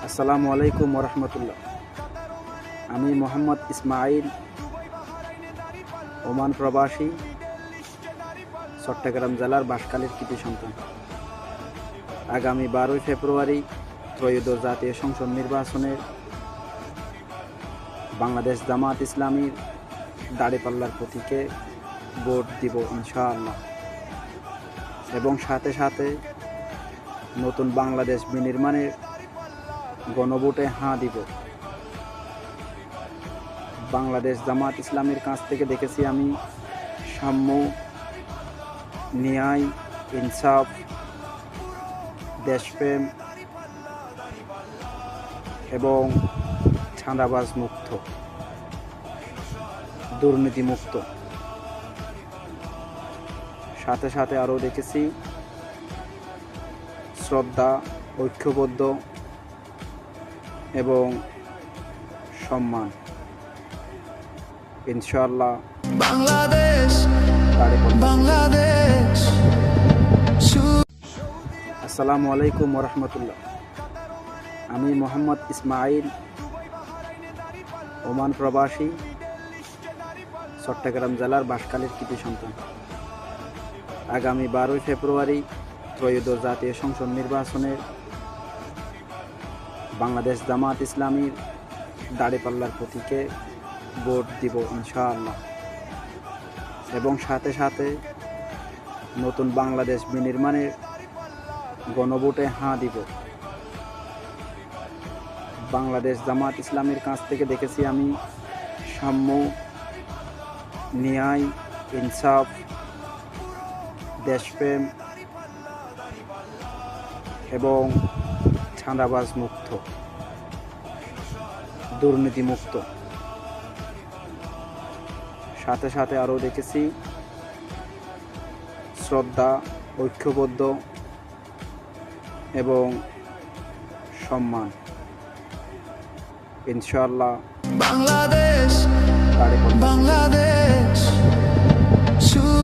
আসসালামু আলাইকুম ওরহমতুল্লাহ। আমি মোহাম্মদ ইসমাইল, ওমান প্রবাসী, চট্টগ্রাম জেলার বাঁশখালীর কৃতি সন্তান। আগামী 12ই ফেব্রুয়ারি ত্রয়োদশ জাতীয় সংসদ নির্বাচনে বাংলাদেশ জামাত ইসলামীর দাঁড়িপাল্লার প্রতীকে ভোট দিব ইনশাআল্লাহ, এবং সাথে সাথে নতুন বাংলাদেশ বিনির্মাণের গণভোটে হাঁ দিব। বাংলাদেশ জামাত ইসলামীর কাছ থেকে দেখেছি আমি সাম্য, ন্যায়, ইনসাফ, দেশপ্রেম এবং ছাঁদাবাজ মুক্ত, দুর্নীতি মুক্ত। সাথে সাথে আরও দেখেছি শ্রদ্ধা, ঐক্যবদ্ধ এবং সম্মান। ইনশাআল্লাহ বাংলাদেশ। আসসালামু আলাইকুম ওরহমতুল্লাহ। আমি মোহাম্মদ ইসমাইল, ওমান প্রবাসী, চট্টগ্রাম জেলার বাঁশখালীর কৃতি সন্তান। আগামী 12ই ফেব্রুয়ারি ত্রয়োদশ জাতীয় সংসদ নির্বাচনে বাংলাদেশ জামাত ইসলামীর দাঁড়িপাল্লার প্রতীকে ভোট দিব ইনশাআল্লাহ, এবং সাথে সাথে নতুন বাংলাদেশ বিনির্মাণের গণভোটে হাঁ দিব। বাংলাদেশ জামাত ইসলামীর কাছ থেকে দেখেছি আমি সাম্য, ন্যায়, ইনসাফ, দেশপ্রেম এবং ছাঁদাবাজ মুক্ত, দুর্নীতি মুক্ত। সাথে সাথে আরও দেখেছি শ্রদ্ধা, ঐক্যবদ্ধ এবং সম্মান। ইনশাআল্লাহ বাংলাদেশ।